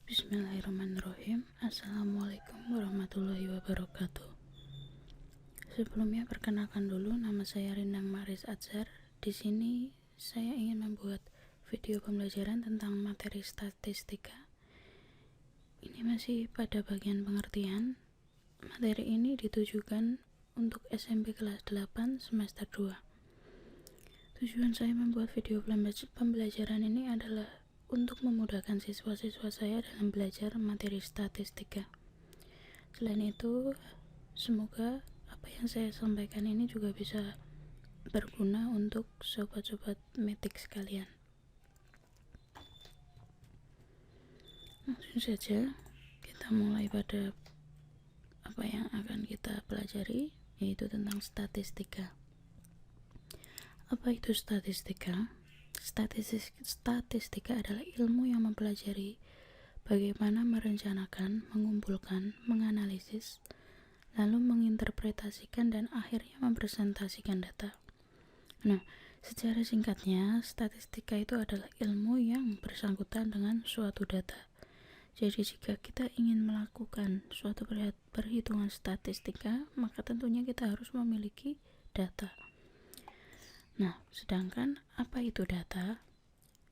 Bismillahirrahmanirrahim. Assalamualaikum warahmatullahi wabarakatuh. Sebelumnya perkenalkan dulu, nama saya Rindang Maris Adzhar. Di sini saya ingin membuat video pembelajaran tentang materi statistika. Ini masih pada bagian pengertian. Materi ini ditujukan untuk SMP kelas 8 semester 2. Tujuan saya membuat video pembelajaran ini adalah untuk memudahkan siswa-siswa saya dalam belajar materi statistika. Selain itu, semoga apa yang saya sampaikan ini juga bisa berguna untuk sobat-sobat metik sekalian. Langsung saja kita mulai pada apa yang akan kita pelajari, yaitu tentang statistika. Apa itu statistika? Statistika adalah ilmu yang mempelajari bagaimana merencanakan, mengumpulkan, menganalisis, lalu menginterpretasikan dan akhirnya mempresentasikan data. Nah, secara singkatnya, statistika itu adalah ilmu yang bersangkutan dengan suatu data. Jadi jika kita ingin melakukan suatu perhitungan statistika, maka tentunya kita harus memiliki data. Nah, sedangkan apa itu data?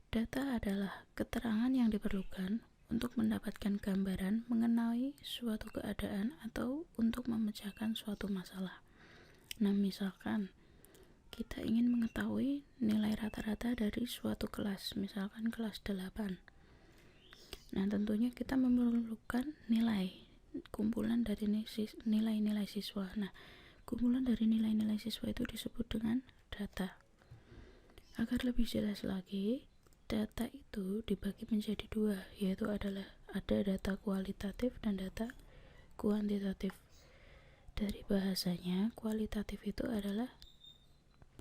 Data adalah keterangan yang diperlukan untuk mendapatkan gambaran mengenai suatu keadaan atau untuk memecahkan suatu masalah. Nah, misalkan kita ingin mengetahui nilai rata-rata dari suatu kelas, misalkan kelas 8. Nah, tentunya kita memerlukan nilai, kumpulan dari nilai-nilai siswa. Nah, kumpulan dari nilai-nilai siswa itu disebut dengan data. Agar lebih jelas lagi, data itu dibagi menjadi dua, yaitu adalah ada data kualitatif dan data kuantitatif. Dari bahasanya, kualitatif itu adalah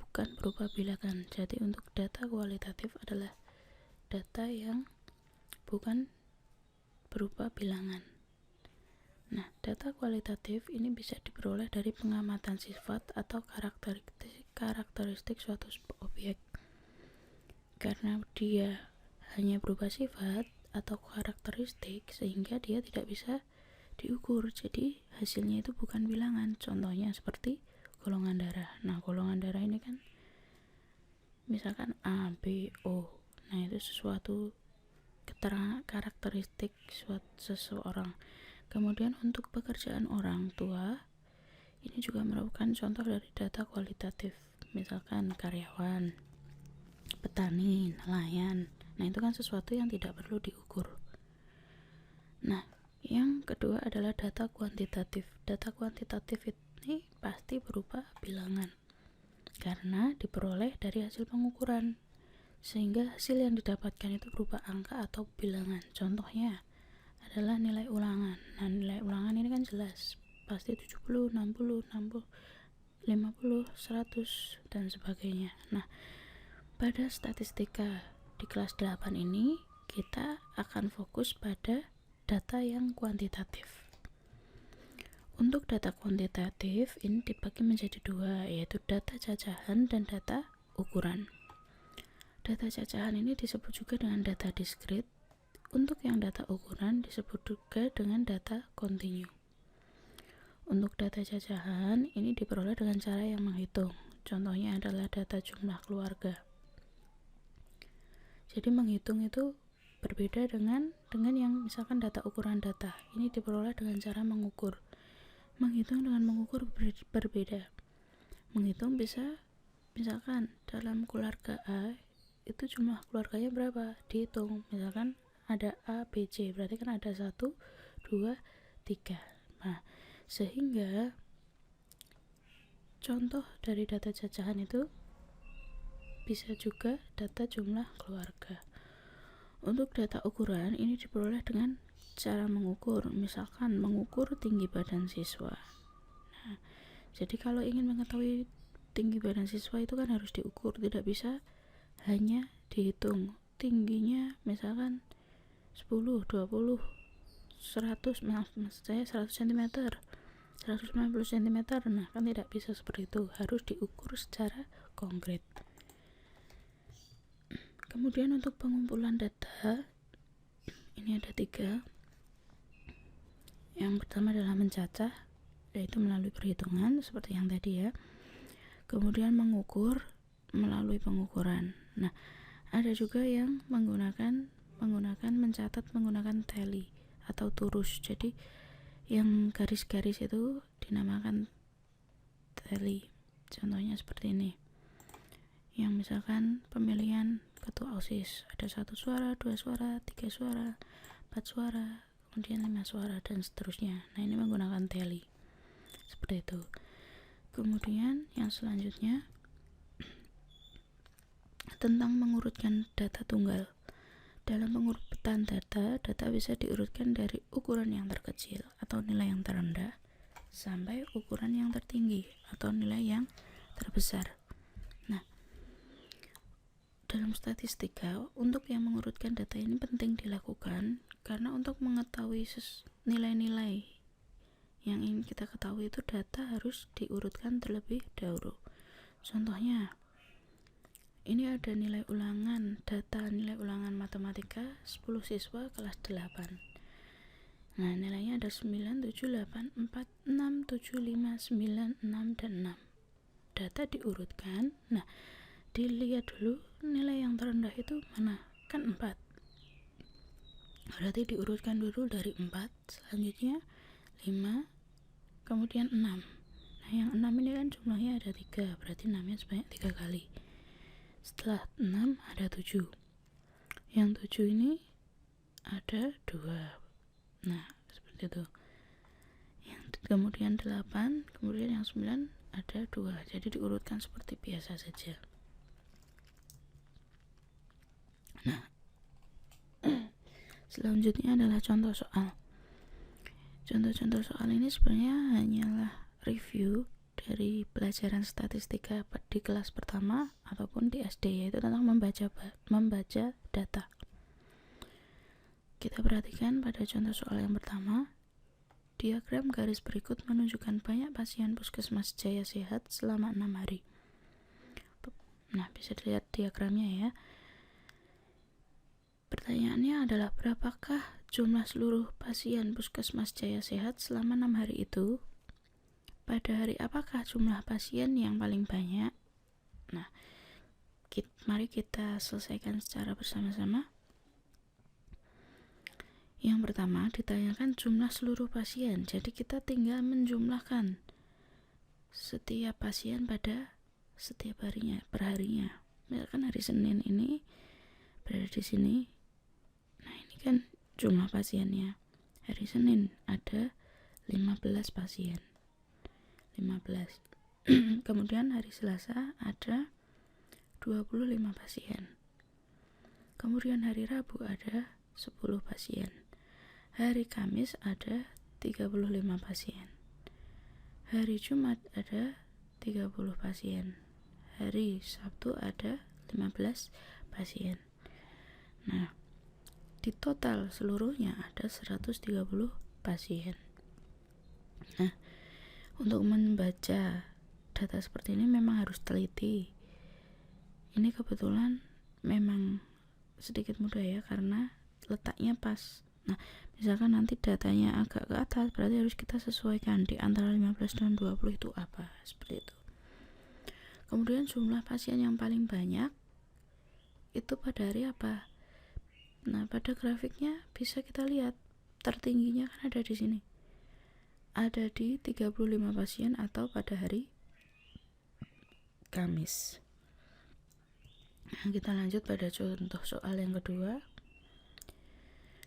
bukan berupa bilangan. Jadi untuk data kualitatif adalah data yang bukan berupa bilangan. Nah, data kualitatif ini bisa diperoleh dari pengamatan sifat atau karakteristik suatu objek. Karena dia hanya berupa sifat atau karakteristik, sehingga dia tidak bisa diukur. Jadi hasilnya itu bukan bilangan. Contohnya seperti golongan darah. Nah, golongan darah ini kan misalkan A, B, O. Nah, itu sesuatu keterangan karakteristik seseorang. Kemudian untuk pekerjaan orang tua, ini juga merupakan contoh dari data kualitatif. Misalkan karyawan, petani, nelayan. Nah, itu kan sesuatu yang tidak perlu diukur. Nah, yang kedua adalah data kuantitatif. Data kuantitatif ini pasti berupa bilangan, karena diperoleh dari hasil pengukuran, sehingga hasil yang didapatkan itu berupa angka atau bilangan. Contohnya adalah nilai ulangan. Nah, nilai ulangan ini kan jelas, pasti 70, 60, 60, 50, 100 dan sebagainya. Nah, pada statistika di kelas 8 ini kita akan fokus pada data yang kuantitatif. Untuk data kuantitatif ini dibagi menjadi dua, yaitu data cacahan dan data ukuran. Data cacahan ini disebut juga dengan data diskrit. Untuk yang data ukuran disebut juga dengan data kontinu. Untuk data cacahan ini diperoleh dengan cara yang menghitung. Contohnya adalah data jumlah keluarga. Jadi menghitung itu berbeda dengan yang misalkan data ukuran data. Ini diperoleh dengan cara mengukur. Menghitung dengan mengukur berbeda. Menghitung bisa misalkan dalam keluarga A itu jumlah keluarganya berapa, dihitung. Misalkan ada A, B, C, berarti kan ada 1, 2, 3. Nah, sehingga contoh dari data cacahan itu bisa juga data jumlah keluarga. Untuk data ukuran ini diperoleh dengan cara mengukur, misalkan mengukur tinggi badan siswa. Nah, jadi kalau ingin mengetahui tinggi badan siswa itu kan harus diukur, tidak bisa hanya dihitung tingginya, misalkan 10, 20, 100, maksud saya 100 cm, 190 cm. Nah, kan tidak bisa seperti itu, harus diukur secara konkret. Kemudian untuk pengumpulan data Ini ada 3. Yang pertama adalah mencacah, yaitu melalui perhitungan seperti yang tadi ya. Kemudian mengukur melalui pengukuran. Nah, ada juga yang menggunakan mencatat menggunakan tally atau turus. Jadi yang garis-garis itu dinamakan tally. Contohnya seperti ini. Yang misalkan pemilihan ketua OSIS, ada 1 suara, 2 suara, 3 suara, 4 suara, kemudian 5 suara, dan seterusnya. Nah, ini menggunakan tally seperti itu. Kemudian yang selanjutnya tentang mengurutkan data tunggal. Dalam pengurutan data bisa diurutkan dari ukuran yang terkecil atau nilai yang terendah sampai ukuran yang tertinggi atau nilai yang terbesar. Nah, dalam statistika, untuk yang mengurutkan data ini penting dilakukan karena untuk mengetahui nilai-nilai yang ingin kita ketahui itu data harus diurutkan terlebih dahulu. Contohnya, ini ada nilai ulangan, data nilai ulangan matematika 10 siswa kelas 8. Nah, nilainya ada 9, 7, 8, 4, 6, 7, 5, 9, 6, dan 6. Data diurutkan. Nah, dilihat dulu nilai yang terendah itu mana? Kan 4. Berarti diurutkan dulu dari 4, selanjutnya 5, kemudian 6. Nah, yang 6 ini kan jumlahnya ada 3, berarti 6-nya sebanyak 3 kali. Setelah 6 ada 7. Yang 7 ini ada 2. Nah, seperti itu. Kemudian 8, kemudian yang 9 ada 2. Jadi diurutkan seperti biasa saja. Nah, selanjutnya adalah contoh soal. Contoh-contoh soal ini sebenarnya hanyalah review dari pelajaran statistika di kelas pertama ataupun di SD, yaitu tentang membaca data. Kita perhatikan pada contoh soal yang pertama. Diagram garis berikut menunjukkan banyak pasien puskesmas Jaya Sehat selama 6 hari. Nah, bisa dilihat diagramnya ya. Pertanyaannya adalah berapakah jumlah seluruh pasien puskesmas Jaya Sehat selama 6 hari itu? Pada hari apakah jumlah pasien yang paling banyak? Nah, mari kita selesaikan secara bersama-sama. Yang pertama ditanyakan jumlah seluruh pasien. Jadi kita tinggal menjumlahkan setiap pasien pada setiap harinya, per harinya. Misalkan hari Senin ini berada di sini. Nah, ini kan jumlah pasiennya. Hari Senin ada 15 pasien. 15. Kemudian hari Selasa ada 25 pasien. Kemudian hari Rabu ada 10 pasien. Hari Kamis ada 35 pasien. Hari Jumat ada 30 pasien. Hari Sabtu ada 15 pasien. Nah, di total seluruhnya ada 130 pasien. Nah, untuk membaca data seperti ini memang harus teliti. Ini kebetulan memang sedikit mudah ya, karena letaknya pas. Nah, misalkan nanti datanya agak ke atas, berarti harus kita sesuaikan di antara 15 dan 20 itu apa, seperti itu. Kemudian jumlah pasien yang paling banyak itu pada hari apa? Nah, pada grafiknya bisa kita lihat tertingginya kan ada di sini. Ada di 35 pasien atau pada hari Kamis. Nah, kita lanjut pada contoh soal yang kedua.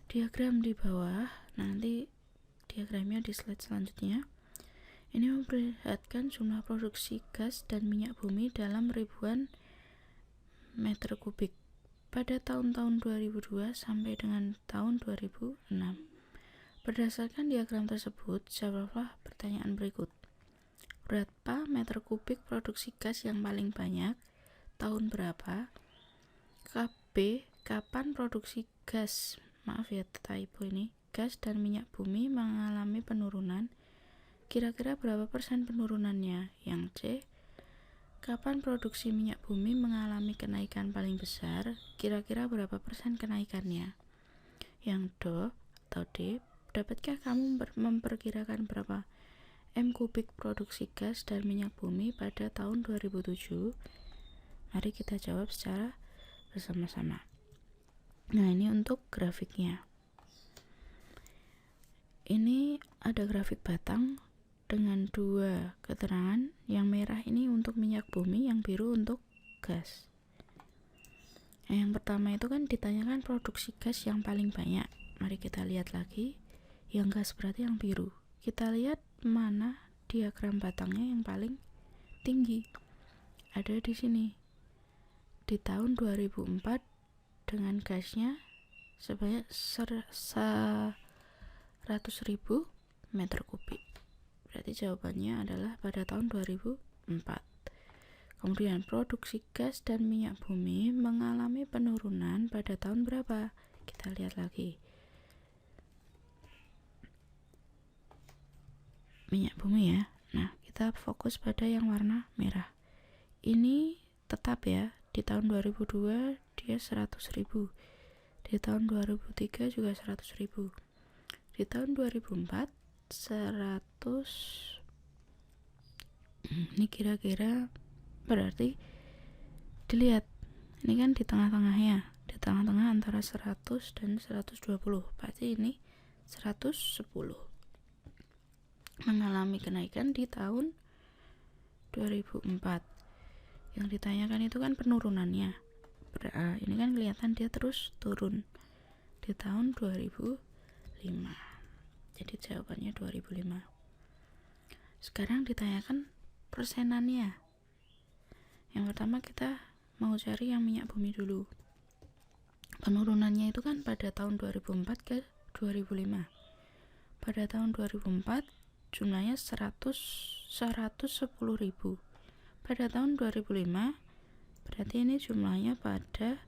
Diagram di bawah, nanti diagramnya di slide selanjutnya. Ini memperlihatkan jumlah produksi gas dan minyak bumi dalam ribuan meter kubik pada tahun-tahun 2002 sampai dengan tahun 2006. Berdasarkan diagram tersebut, jawablah pertanyaan berikut. Berapa meter kubik produksi gas yang paling banyak? Tahun berapa? KB, kapan produksi gas? Maaf ya, typo ini. Gas dan minyak bumi mengalami penurunan. Kira-kira berapa persen penurunannya? Yang C, kapan produksi minyak bumi mengalami kenaikan paling besar? Kira-kira berapa persen kenaikannya? Yang do atau D, dapatkah kamu memperkirakan berapa M kubik produksi gas dan minyak bumi pada tahun 2007? Mari kita jawab secara bersama-sama. Nah, ini untuk grafiknya. Ini ada grafik batang dengan dua keterangan. Yang merah ini untuk minyak bumi, yang biru untuk gas. Nah, yang pertama itu kan ditanyakan produksi gas yang paling banyak. Mari kita lihat lagi. Yang gas berarti yang biru. Kita lihat mana diagram batangnya yang paling tinggi. Ada di sini. Di tahun 2004 dengan gasnya sebanyak 100.000 meter kubik. Berarti jawabannya adalah pada tahun 2004. Kemudian produksi gas dan minyak bumi mengalami penurunan pada tahun berapa? Kita lihat lagi. Minyak bumi ya. Nah, kita fokus pada yang warna merah. Ini tetap ya, di tahun 2002 dia 100.000. Di tahun 2003 juga 100.000. Di tahun 2004 100. Ini kira-kira berarti dilihat. Ini kan di tengah-tengahnya. Di tengah-tengah antara 100 dan 120. Berarti ini 110. Mengalami kenaikan di tahun 2004. Yang ditanyakan itu kan penurunannya. Ini kan kelihatan dia terus turun di tahun 2005. Jadi jawabannya 2005. Sekarang ditanyakan persenannya. Yang pertama kita mau cari yang minyak bumi dulu. Penurunannya itu kan pada tahun 2004 ke 2005. Pada tahun 2004 jumlahnya 110.000. Pada tahun 2005 berarti ini jumlahnya pada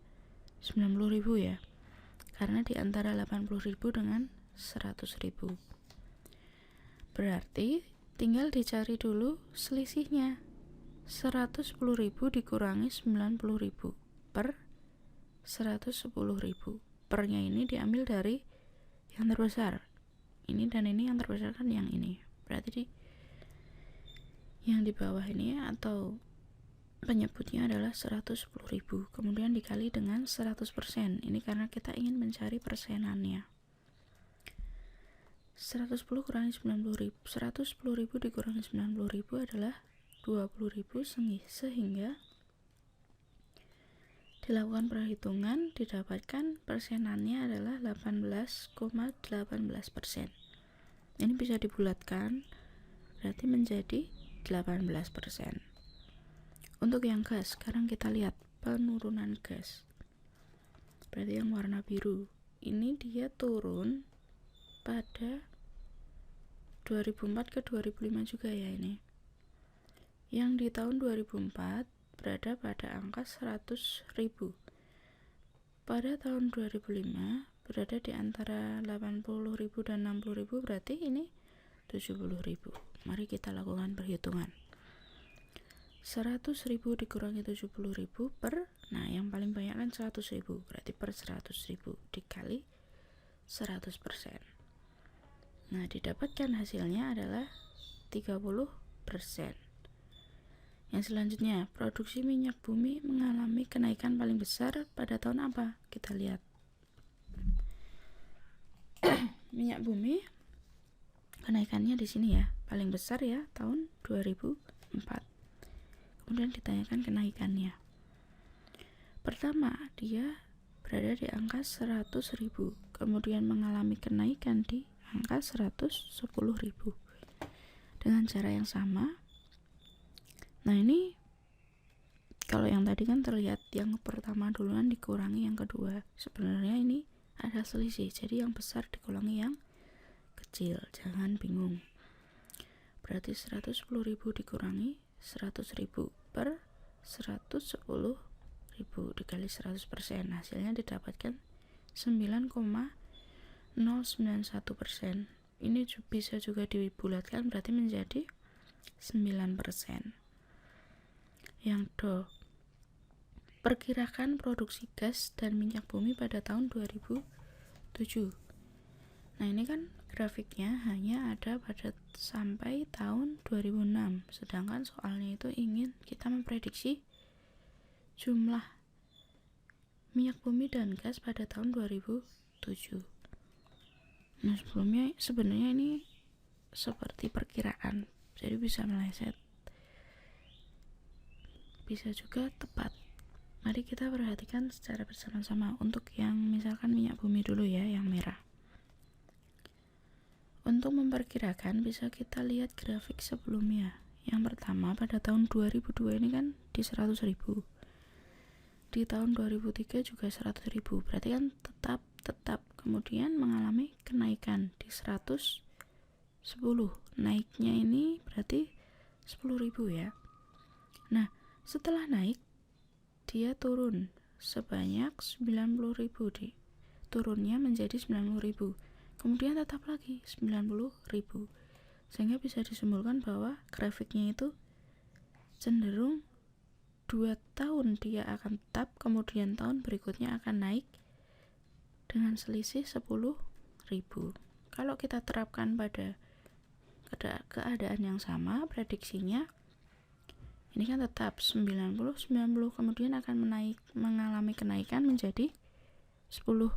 90.000 ya. Karena di antara 80.000 dengan 100.000. Berarti tinggal dicari dulu selisihnya. 110.000 dikurangi 90.000 per 110.000. Pernya ini diambil dari yang terbesar. Ini dan ini yang terbesar kan yang ini. Berarti yang di bawah ini atau penyebutnya adalah 110.000. Kemudian dikali dengan 100%. Ini karena kita ingin mencari persenannya. 110 kurangi 90.000. 110.000 dikurangi 90.000 adalah 20.000, sehingga dilakukan perhitungan didapatkan persenannya adalah 18,18%. Ini bisa dibulatkan berarti menjadi 18%. Untuk yang gas, sekarang kita lihat penurunan gas. Berarti yang warna biru ini dia turun pada 2004 ke 2005 juga ya ini. Yang di tahun 2004 berada pada angka 100.000. Pada tahun 2005 berada di antara 80.000 dan 60.000, berarti ini 70.000. Mari kita lakukan perhitungan. 100.000 dikurangi 70.000 per, nah yang paling banyak kan 100.000, berarti per 100.000 dikali 100%. Nah, didapatkan hasilnya adalah 30%. Yang selanjutnya, produksi minyak bumi mengalami kenaikan paling besar pada tahun apa? Kita lihat. Minyak bumi kenaikannya di sini ya, paling besar ya tahun 2004. Kemudian ditanyakan kenaikannya. Pertama, dia berada di angka 100.000, kemudian mengalami kenaikan di angka 110.000 dengan cara yang sama. Nah, ini kalau yang tadi kan terlihat yang pertama duluan dikurangi yang kedua. Sebenarnya ini ada selisih, jadi yang besar dikurangi yang kecil, jangan bingung. Berarti 110.000 dikurangi 100.000 per 110.000 dikali 100%, hasilnya didapatkan 9,091%. Ini bisa juga dibulatkan berarti menjadi 9%. Yang do, perkirakan produksi gas dan minyak bumi pada tahun 2007. 2007. Nah, ini kan grafiknya hanya ada pada sampai tahun 2006, sedangkan soalnya itu ingin kita memprediksi jumlah minyak bumi dan gas pada tahun 2007. Nah, sebelumnya sebenarnya ini seperti perkiraan, jadi bisa meleset, bisa juga tepat. Mari kita perhatikan secara bersama-sama. Untuk yang misalkan minyak bumi dulu ya, yang merah. Untuk memperkirakan bisa kita lihat grafik sebelumnya. Yang pertama pada tahun 2002 ini kan di 100.000. Di tahun 2003 juga 100.000. Berarti kan tetap kemudian mengalami kenaikan di 110. Naiknya ini berarti 10.000 ya. Nah, setelah naik dia turun sebanyak 90.000, turunnya menjadi 90.000, kemudian tetap lagi 90.000, sehingga bisa disimpulkan bahwa grafiknya itu cenderung 2 tahun dia akan tetap, kemudian tahun berikutnya akan naik dengan selisih 10.000. Kalau kita terapkan pada keadaan yang sama, prediksinya ini kan tetap 90, kemudian akan mengalami kenaikan menjadi 10.000,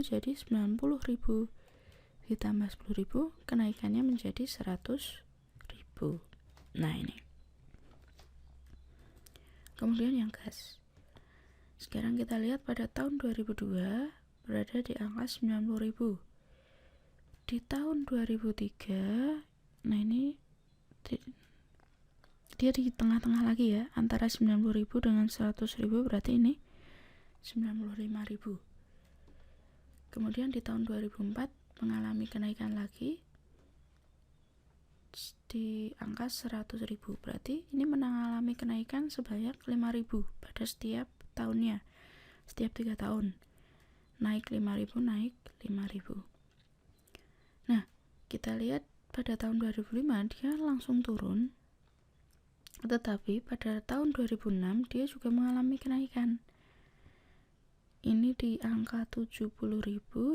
jadi 90.000 ditambah 10.000, kenaikannya menjadi 100.000. Nah, ini. Kemudian yang gas. Sekarang kita lihat pada tahun 2002 berada di angka 90.000. Di tahun 2003, nah ini dia di tengah-tengah lagi ya, antara 90.000 dengan 100.000, berarti ini 95.000. Kemudian di tahun 2004 mengalami kenaikan lagi di angka 100.000, berarti ini mengalami kenaikan sebanyak 5.000 pada setiap tahunnya, setiap 3 tahun naik 5.000, naik 5.000. Nah, kita lihat pada tahun 2005 dia langsung turun, tetapi pada tahun 2006 dia juga mengalami kenaikan. Ini di angka 70.000,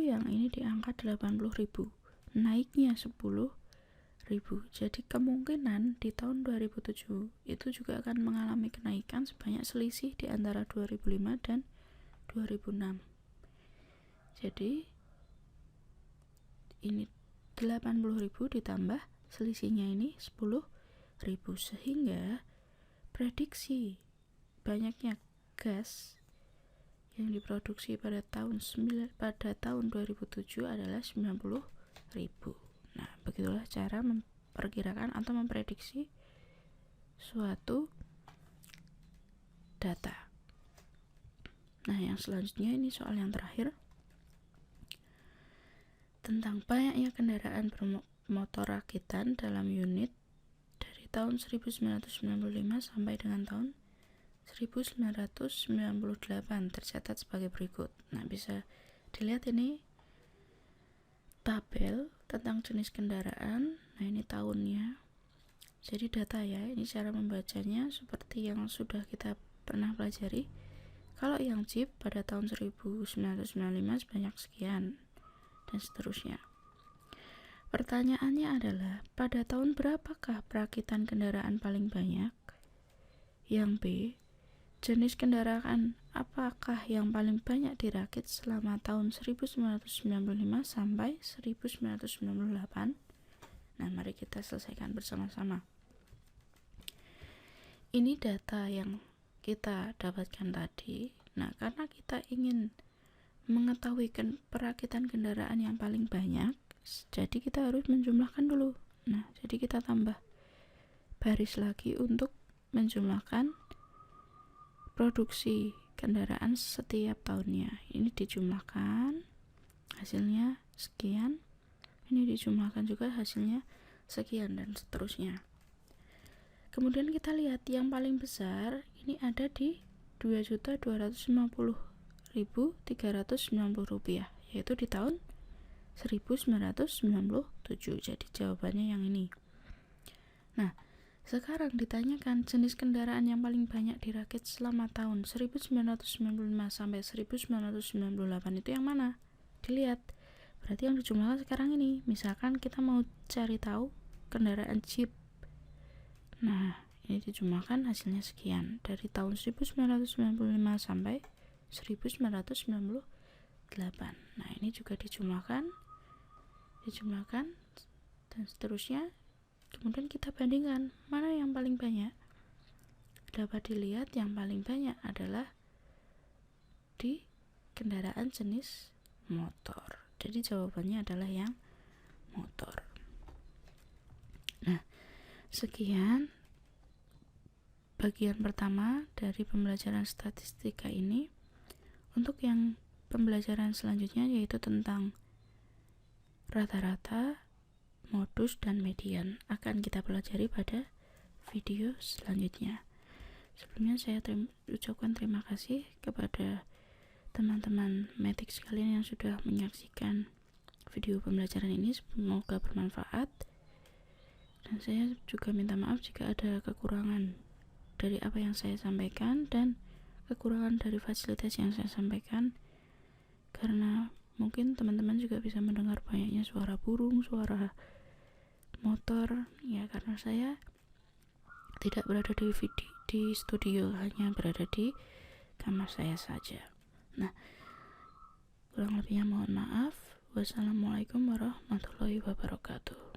yang ini di angka 80.000, naiknya 10.000. Jadi kemungkinan di tahun 2007 itu juga akan mengalami kenaikan sebanyak selisih di antara 2005 dan 2006. Jadi ini 80.000 ditambah selisihnya ini 10.000, sehingga prediksi banyaknya gas yang diproduksi pada tahun 2007 adalah 90.000. Nah, begitulah cara memperkirakan atau memprediksi suatu data. Nah, yang selanjutnya ini soal yang terakhir tentang banyaknya kendaraan bermotor rakitan dalam unit dari tahun 1995 sampai dengan tahun 1998 tercatat sebagai berikut. Nah, bisa dilihat ini tabel tentang jenis kendaraan. Nah, ini tahunnya. Jadi data ya, ini cara membacanya seperti yang sudah kita pernah pelajari. Kalau yang Jeep pada tahun 1995 sebanyak sekian, dan seterusnya. Pertanyaannya adalah, pada tahun berapakah perakitan kendaraan paling banyak? Yang B, jenis kendaraan apakah yang paling banyak dirakit selama tahun 1995 sampai 1998? Nah, mari kita selesaikan bersama-sama. Ini data yang kita dapatkan tadi. Nah, karena kita ingin mengetahui perakitan kendaraan yang paling banyak, jadi kita harus menjumlahkan dulu. Nah, jadi kita tambah baris lagi untuk menjumlahkan produksi kendaraan setiap tahunnya. Ini dijumlahkan, hasilnya sekian. Ini dijumlahkan juga, hasilnya sekian, dan seterusnya. Kemudian kita lihat yang paling besar ini ada di 2.250.390 rupiah, yaitu di tahun 1997. Jadi jawabannya yang ini. Nah, sekarang ditanyakan jenis kendaraan yang paling banyak dirakit selama tahun 1995 sampai 1998 itu yang mana? dilihat. Berarti yang dijumlahkan sekarang ini, misalkan kita mau cari tahu kendaraan Jeep. Nah, ini dijumlahkan hasilnya sekian dari tahun 1995 sampai 1998. Nah, ini juga dijumlahkan dan seterusnya. Kemudian kita bandingkan mana yang paling banyak. Dapat dilihat yang paling banyak adalah di kendaraan jenis motor. Jadi jawabannya adalah yang motor. Nah, sekian bagian pertama dari pembelajaran statistika ini. Untuk yang pembelajaran selanjutnya yaitu tentang rata-rata, modus, dan median akan kita pelajari pada video selanjutnya. Sebelumnya saya ucapkan terima kasih kepada teman-teman metik sekalian yang sudah menyaksikan video pembelajaran ini. Semoga bermanfaat, dan saya juga minta maaf jika ada kekurangan dari apa yang saya sampaikan dan kekurangan dari fasilitas yang saya sampaikan, karena mungkin teman-teman juga bisa mendengar banyaknya suara burung, suara motor, ya karena saya tidak berada di studio, hanya berada di kamar saya saja. Nah, kurang lebihnya mohon maaf. Wassalamualaikum warahmatullahi wabarakatuh.